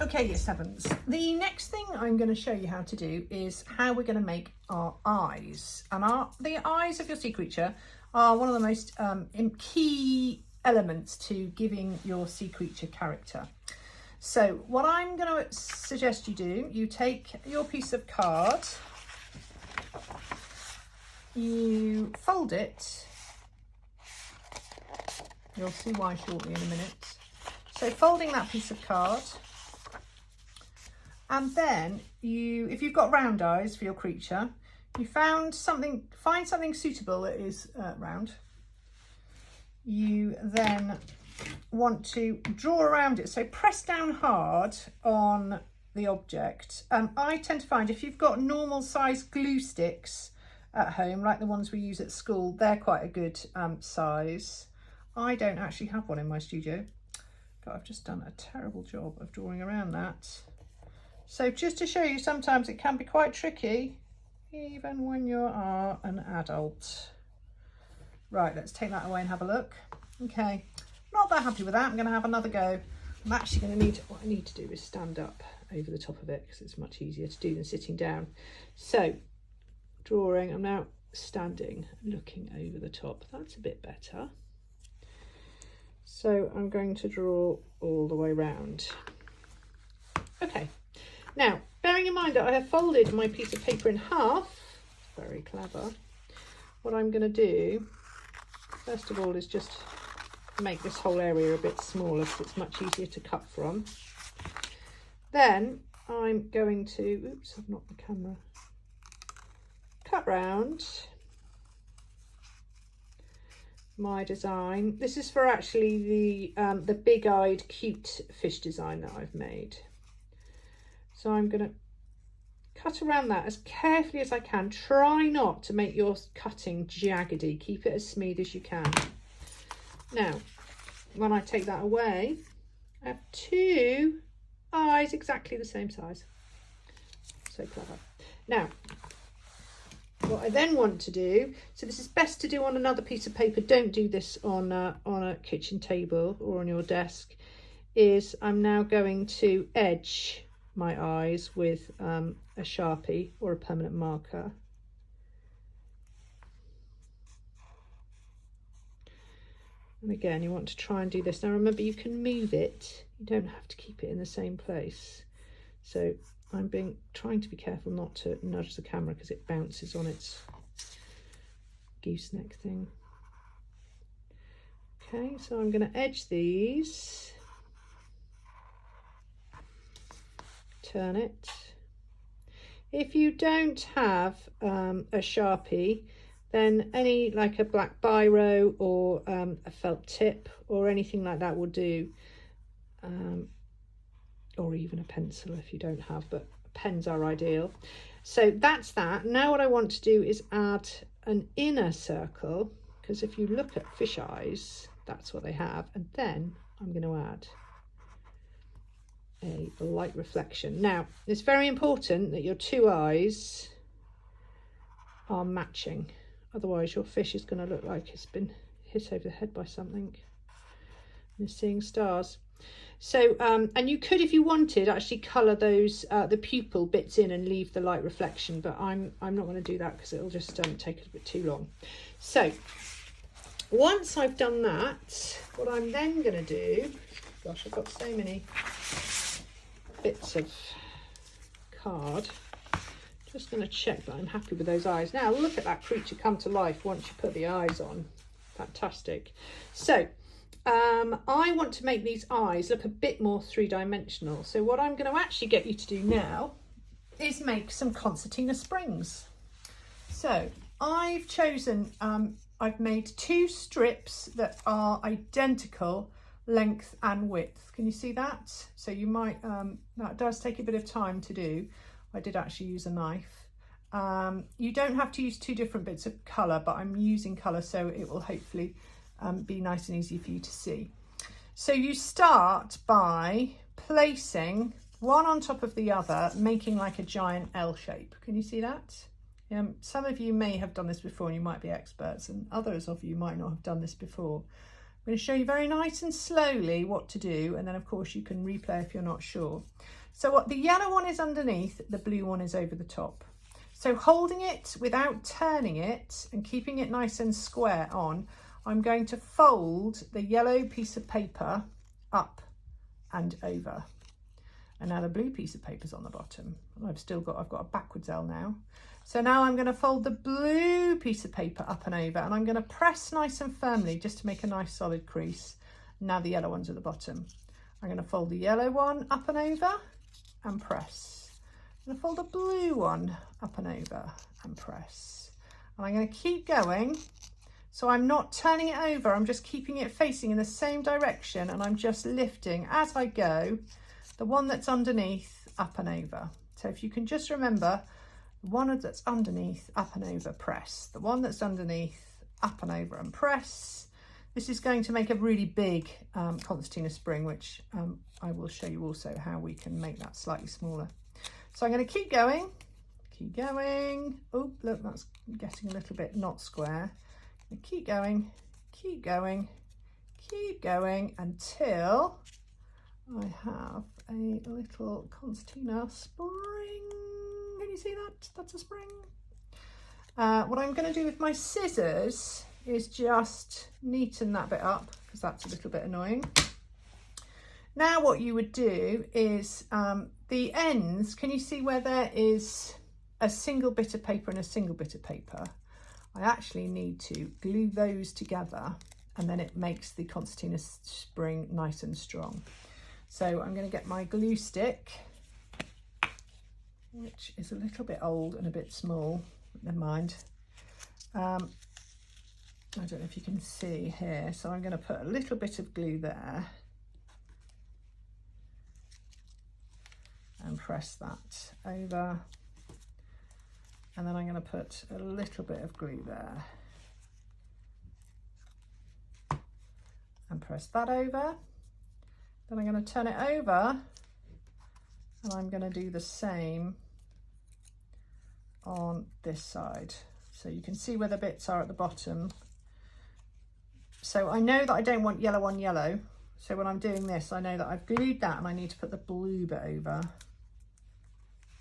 Okay, year sevens. The next thing I'm going to show you how to do is how we're going to make our eyes. And the eyes of your sea creature are one of the most key elements to giving your sea creature character. So what I'm going to suggest you do, you take your piece of card, you fold it, you'll see why shortly in a minute. So folding that piece of card, and then if you've got round eyes for your creature, you find something suitable that is round. You then want to draw around it. So press down hard on the object. I tend to find if you've got normal size glue sticks at home, like the ones we use at school, they're quite a good size. I don't actually have one in my studio. God, I've just done a terrible job of drawing around that. So just to show you, sometimes it can be quite tricky, even when you are an adult. Right, let's take that away and have a look. Okay, not that happy with that. I'm going to have another go. I'm actually going to what I need to do is stand up over the top of it because it's much easier to do than sitting down. So, drawing, I'm now standing, looking over the top. That's a bit better. So I'm going to draw all the way round. Okay. Now, bearing in mind that I have folded my piece of paper in half, very clever, what I'm going to do, first of all, is just make this whole area a bit smaller because it's much easier to cut from. Then I'm going to, oops, I've knocked the camera, cut round my design. This is for actually the big-eyed cute fish design that I've made. So I'm going to cut around that as carefully as I can. Try not to make your cutting jaggedy. Keep it as smooth as you can. Now, when I take that away, I have two eyes exactly the same size. So clever. Now, what I then want to do, so this is best to do on another piece of paper. Don't do this on a kitchen table or on your desk, is I'm now going to edge my eyes with a Sharpie or a permanent marker. And again, you want to try and do this. Now remember, you can move it. You don't have to keep it in the same place. So I'm trying to be careful not to nudge the camera because it bounces on its gooseneck thing. Okay, so I'm going to edge these. Turn it. If you don't have a Sharpie, then like a black biro or a felt tip or anything like that will do, or even a pencil if you don't have, but pens are ideal. So that's that. Now what I want to do is add an inner circle, because if you look at fish eyes, that's what they have, and then I'm going to add a light reflection. Now, it's very important that your two eyes are matching, otherwise your fish is going to look like it's been hit over the head by something and is seeing stars. So and you could, if you wanted, actually colour those the pupil bits in and leave the light reflection, but I'm not going to do that because it'll just take a bit too long. So once I've done that, what I'm then going to do, gosh, I've got so many bits of card, just going to check that I'm happy with those eyes. Now look at that creature come to life once you put the eyes on. Fantastic. So I want to make these eyes look a bit more three-dimensional. So what I'm going to actually get you to do now is make some concertina springs. So I've chosen, I've made two strips that are identical length and width. Can you see that? So you might, that does take a bit of time to do. I did actually use a knife. You don't have to use two different bits of colour, but I'm using colour so it will hopefully be nice and easy for you to see. So you start by placing one on top of the other, making like a giant L shape. Can you see that? Some of you may have done this before and you might be experts, and others of you might not have done this before. I'm going to show you very nice and slowly what to do, and then of course you can replay if you're not sure. So what the yellow one is underneath, the blue one is over the top. So holding it without turning it and keeping it nice and square on, I'm going to fold the yellow piece of paper up and over. And now the blue piece of paper's on the bottom. I've got a backwards L now. So now I'm going to fold the blue piece of paper up and over, and I'm going to press nice and firmly just to make a nice solid crease. Now the yellow one's at the bottom. I'm going to fold the yellow one up and over and press. I'm going to fold the blue one up and over and press. And I'm going to keep going. So I'm not turning it over, I'm just keeping it facing in the same direction, and I'm just lifting as I go the one that's underneath up and over. So if you can just remember, the one that's underneath up and over, press. The one that's underneath up and over and press. This is going to make a really big concertina spring, which I will show you also how we can make that slightly smaller. So I'm going to keep going. Oh, look, that's getting a little bit not square. Keep going until I have a little concertina spring. Can you see that? That's a spring. What I'm going to do with my scissors is just neaten that bit up, because that's a little bit annoying. Now what you would do is the ends, can you see where there is a single bit of paper and a single bit of paper? I actually need to glue those together, and then it makes the concertina spring nice and strong. So I'm going to get my glue stick, which is a little bit old and a bit small, never mind. I don't know if you can see here, so I'm going to put a little bit of glue there and press that over. And then I'm going to put a little bit of glue there and press that over. Then I'm going to turn it over, and I'm going to do the same on this side. So you can see where the bits are at the bottom. So I know that I don't want yellow on yellow. So when I'm doing this, I know that I've glued that and I need to put the blue bit over.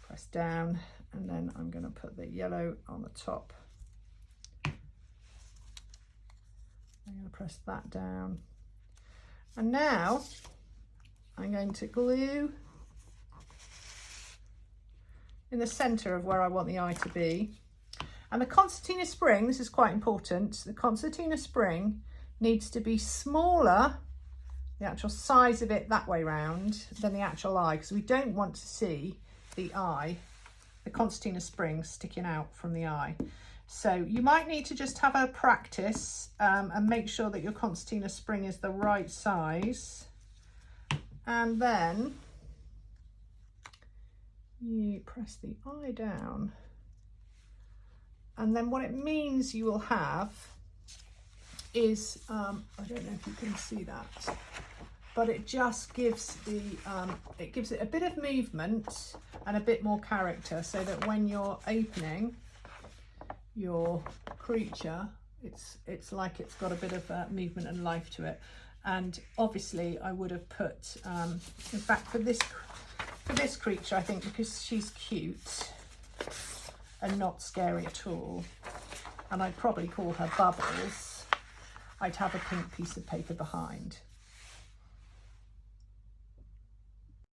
Press down. And then I'm going to put the yellow on the top. I'm going to press that down. And now I'm going to glue in the centre of where I want the eye to be. And the concertina spring, this is quite important, the concertina spring needs to be smaller, the actual size of it that way round, than the actual eye, because we don't want to see the eye, the concertina spring sticking out from the eye. So you might need to just have a practice and make sure that your concertina spring is the right size. And then you press the eye down. And then what it means you will have is, I don't know if you can see that, but it just gives it gives it a bit of movement and a bit more character, so that when you're opening your creature, it's like it's got a bit of movement and life to it. And obviously I would have put, in fact for this creature, I think because she's cute and not scary at all, and I'd probably call her Bubbles, I'd have a pink piece of paper behind.